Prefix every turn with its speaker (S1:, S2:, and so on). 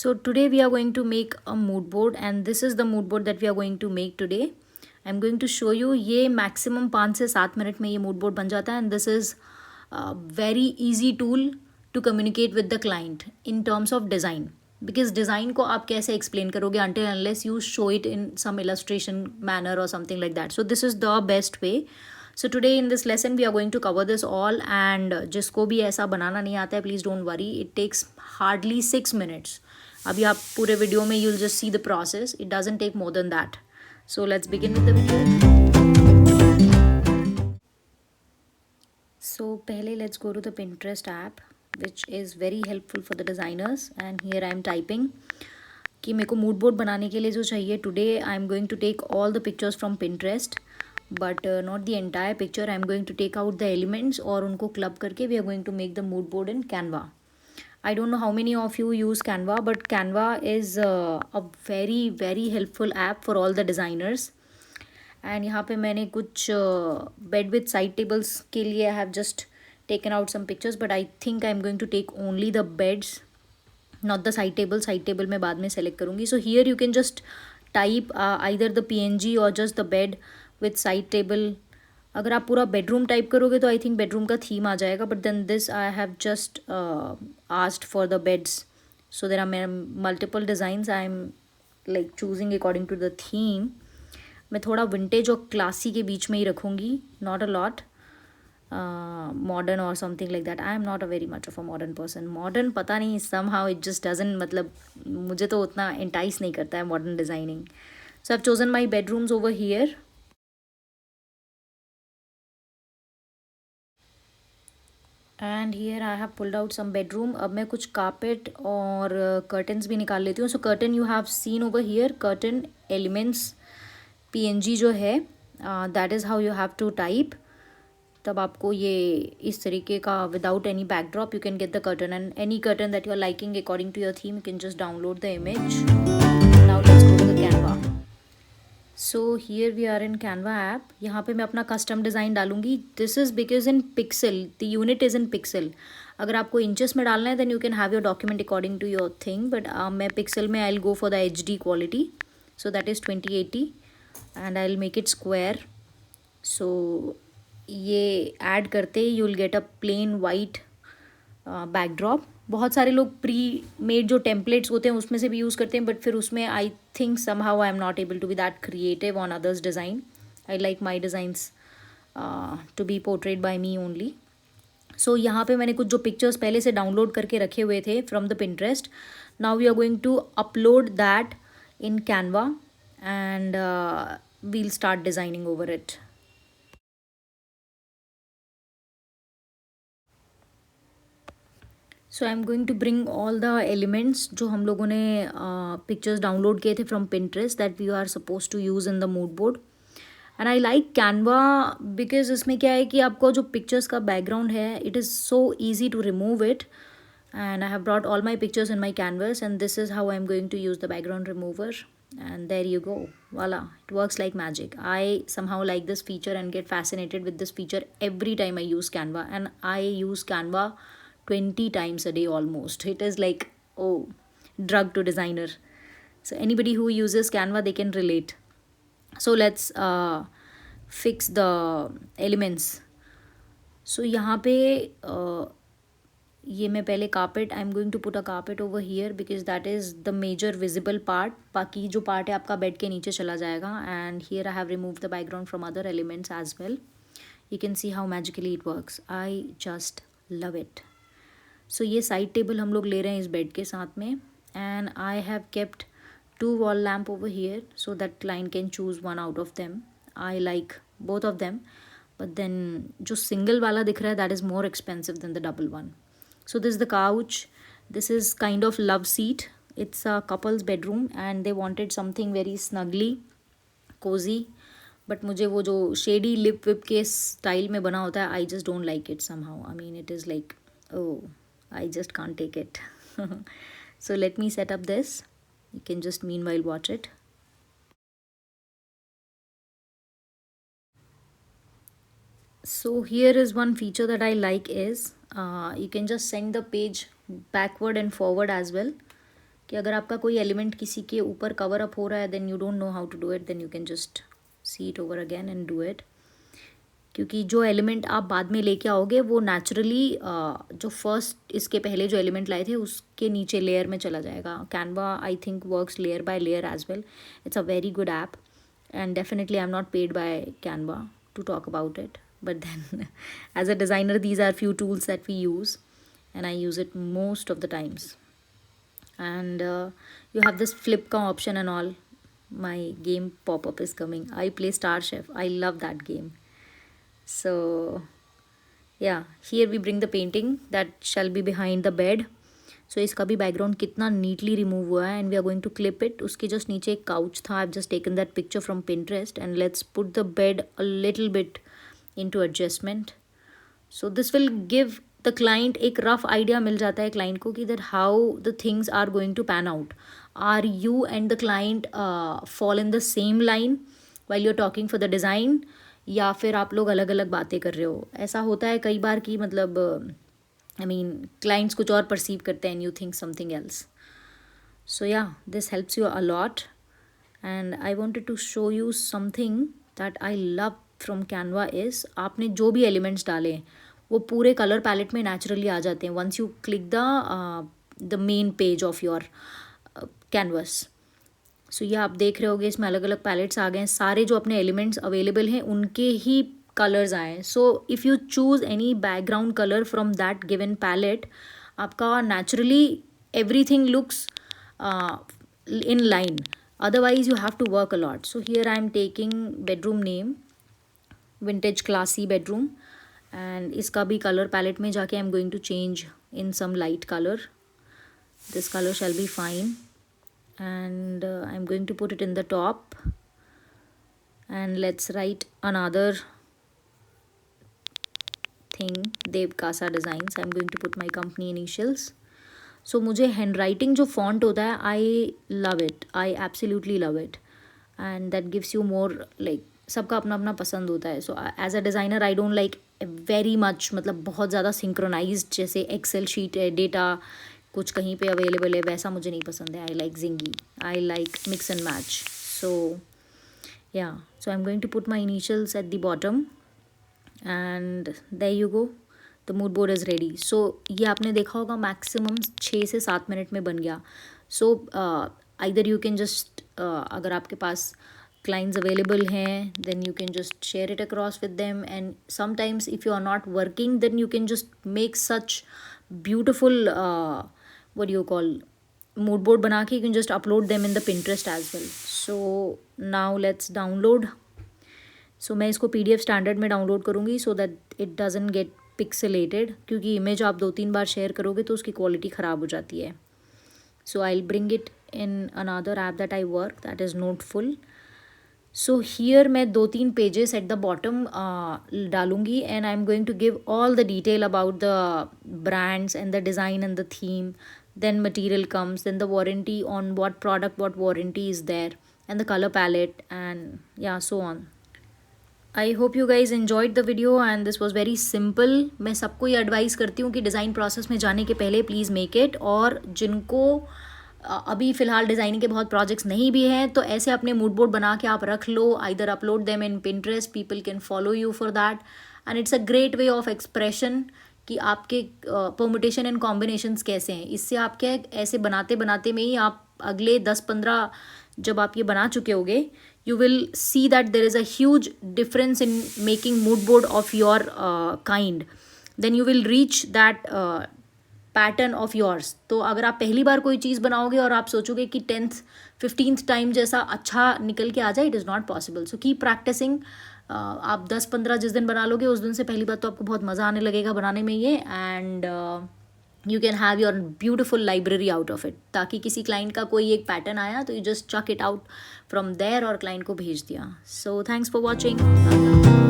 S1: So today we are going to make a mood board, and this is the mood board that we are going to make today. I'm going to show you ये maximum 5 से 7 minute में ये mood board बन जाता है, and this is a very easy tool to communicate with the client in terms of design. Because design को आप कैसे explain करोगे until unless you show it in some illustration manner or something like that. So this is the best way. So today in this lesson we are going to cover this all, and जिसको भी ऐसा बनाना नहीं आता है please don't worry, it takes hardly 6 minutes. अभी आप पूरे video में you'll just see the process. It doesn't take more than that. So let's begin with the video. So पहले let's go to the Pinterest app, which is very helpful for the designers. And here I am typing कि मेरे को mood board बनाने के लिए जो चाहिए. Today I am going to take all the pictures from Pinterest, but not the entire picture. I am going to take out the elements और उनको club करके we are going to make the mood board in Canva. I don't know how many of you use Canva, but Canva is a very helpful app for all the designers. And यहाँ पे मैंने कुछ bed with side tables के लिए I have just taken out some pictures, but I think I'm going to take only the beds, not the side table. Side table मैं बाद में select करूँगी. So here you can just type either the PNG or just the bed with side table. अगर आप पूरा bedroom type करोगे तो I think bedroom का थीम आ जाएगा, but then this I have just asked for the beds. So there are multiple designs. I am like choosing according to the theme. मैं थोड़ा विंटेज और क्लासी के बीच में ही रखूँगी, नॉट अ लॉट मॉडर्न और something like that. I am not a very much of a modern person. Modern पता नहीं, somehow it just doesn't, मतलब मुझे तो उतना एंटाइस नहीं करता है modern designing. So I have chosen my bedrooms over here. And here I have pulled out some bedroom. अब मैं कुछ कारपेट और कर्टन्स भी निकाल लेती हूँ. So curtain you have seen over here. Curtain elements PNG जो है, that is how you have to type. तब आपको ये इस तरीके का without any backdrop you can get the curtain, and any curtain that you are liking according to your theme you can just download the image. Now let's go to the Canva. So here we are in Canva app. यहाँ पे मैं अपना custom design डालूंगी. This is because in pixel, the unit is in pixel. अगर आपको inches में डालना है then you can have your document according to your thing, but मैं पिक्सल में I will go for the HD quality. So that is 2080 and I will make it square. So ये add करते you will get a plain white backdrop. बहुत सारे लोग pre made जो templates होते हैं उसमें से भी यूज़ करते हैं, बट फिर उसमें I think somehow I am not able to be that creative on others design. I like my designs to be portrayed by me only. So यहाँ पे मैंने कुछ जो पिक्चर्स पहले से डाउनलोड करके रखे हुए थे from the Pinterest. Now we are going to upload that in Canva and we'll start designing over it. So I am going to bring all the elements जो हम लोगों ने पिक्चर्स डाउनलोड किए थे from Pinterest that we are suppose to use in the mood board. And I like Canva because इसमें क्या है कि आपको जो पिक्चर्स का बैकग्राउंड है it is so easy to remove it. And I have brought all my pictures in my canvas, and this is how I am going to use the background remover. And there you go, voila, it works like magic. I somehow like this feature and get fascinated with this feature every time I use Canva, and I use Canva 20 times a day almost. It is like, oh, drug to designer. So anybody who uses Canva, they can relate. So let's fix the elements. So यहाँ पे ये मैं पहले carpet, I am going to put a carpet over here because that is the major visible part. बाकी जो part है आपका bed के नीचे चला जाएगा. And here I have remove the background from other elements as well. You can see how magically it works. I just love it. So ये side table हम लोग ले रहे हैं इस बेड के साथ में. And I have kept 2 wall lamp over here so that client can choose one out of them. I like both of them, but then जो single वाला दिख रहा है that is more expensive than the double one. So this is the couch. This is kind of love seat. It's a couple's bedroom and they wanted something very snuggly, cozy. But मुझे वो जो shady lip whip के style में बना होता है I just don't like it somehow. I mean it is like, oh, I just can't take it. So let me set up this. You can just meanwhile watch it. So here is one feature that I like is you can just send the page backward and forward as well. कि अगर आपका कोई element किसी के ऊपर cover up हो रहा है, then you don't know how to do it, then you can just see it over again and do it. क्योंकि जो एलिमेंट आप बाद में लेके आओगे वो नेचुरली जो फर्स्ट इसके पहले जो एलिमेंट लाए थे उसके नीचे लेयर में चला जाएगा। Canva I think works layer by layer as well. It's a very good app and definitely I'm not paid by Canva to talk about it, but then as a designer these are few tools that we use and I use it most of the times. And you have this flip ka option and all. My game pop-up is coming. I play Star Chef. I love that game. So yeah, here we bring the painting that shall be behind the bed. सो इसका भी background कितना neatly remove हुआ है and we are going to clip it. उसके just नीचे एक couch था। I have just taken that picture from Pinterest and let's put the bed a little bit into adjustment. So this will give the client एक rough idea मिल जाता है client को कि that how the things are going to pan out. Are you and the client fall in the same line while you are talking for the design, या फिर आप लोग अलग अलग बातें कर रहे हो। ऐसा होता है कई बार कि मतलब I mean, clients कुछ और perceive करते हैं and you think something else. So yeah, this helps you a lot. And I wanted to show you something that I love from Canva is आपने जो भी elements डाले वो पूरे color palette में naturally आ जाते हैं once you click the main page of your canvas. So ये आप देख रहे होगे इसमें अलग अलग palettes आ गए हैं। सारे जो अपने elements available हैं उनके ही कलर्स आए। So if you choose any background colour from that given palette, आपका naturally everything looks in line, otherwise you have to work a lot. So here I am taking bedroom name vintage classy bedroom and इसका भी colour palette में जाके I am going to change in some light colour. This colour shall be fine and I am going to put it in the top and let's write another thing, Dev Casa Designs. I'm going to put my company initials. So मुझे handwriting जो font होता है I love it, I absolutely love it and that gives you more like सबका अपना अपना पसंद होता है। So as a designer I don't like very much, मतलब बहुत ज़्यादा सिंक्रोनाइज्ड जैसे एक्सेल शीट है, डेटा कुछ कहीं पे अवेलेबल है, वैसा मुझे नहीं पसंद है। I like zingy, I like mix and match. So yeah, so I am going to put my initials at the bottom and there you go, the mood board is ready. So ये आपने देखा होगा maximum 6 से 7 minute में बन गया। So either you can just अगर आपके पास clients available हैं then you can just share it across with them, and sometimes if you are not working then you can just make such beautiful what do you call mood board बना के you can just upload them in the Pinterest as well. So now let's download. सो मैं इसको PDF standard में download करूँगी so that it doesn't get pixelated, क्योंकि image आप 2-3 बार share करोगे तो उसकी क्वालिटी ख़राब हो जाती है। So I will bring it in another app that I work, that is Noteful. So here मैं 2-3 पेजेस एट द बॉटम डालूँगी and I am going to give all the detail about the brands and the design and the theme, then material comes, then the warranty on what product, what warranty is there, and the color palette, and yeah, so on. I hope you guys enjoyed the video and this was very simple. मैं सबको ये advice करती हूँ कि design process में जाने के पहले प्लीज़ मेक इट, और जिनको अभी फ़िलहाल डिज़ाइनिंग के बहुत प्रोजेक्ट्स नहीं भी हैं तो ऐसे अपने मूड बोर्ड बना के आप रख लो, either upload them in Pinterest, people can follow you for that and it's a great way of expression कि आपके परमुटेशन एंड कॉम्बिनेशंस कैसे हैं। इससे आपके ऐसे बनाते बनाते में ही आप अगले 10-15 जब आप ये बना चुके होगे, you will see that there is a huge difference in making mood board of your kind. Then you will reach that pattern of yours. तो अगर आप पहली बार कोई चीज़ बनाओगे और आप सोचोगे कि 10th 15th टाइम जैसा अच्छा निकल के आ जाए, it is not possible. So keep practising. आप 10-15 जिस दिन बना लोगे उस दिन से पहली बार तो आपको बहुत मज़ा आने लगेगा बनाने में ये, and you can have your beautiful library out of it, ताकि किसी क्लाइंट का कोई एक पैटर्न आया तो you just chuck it out from there और क्लाइंट को भेज दिया। So thanks for watching.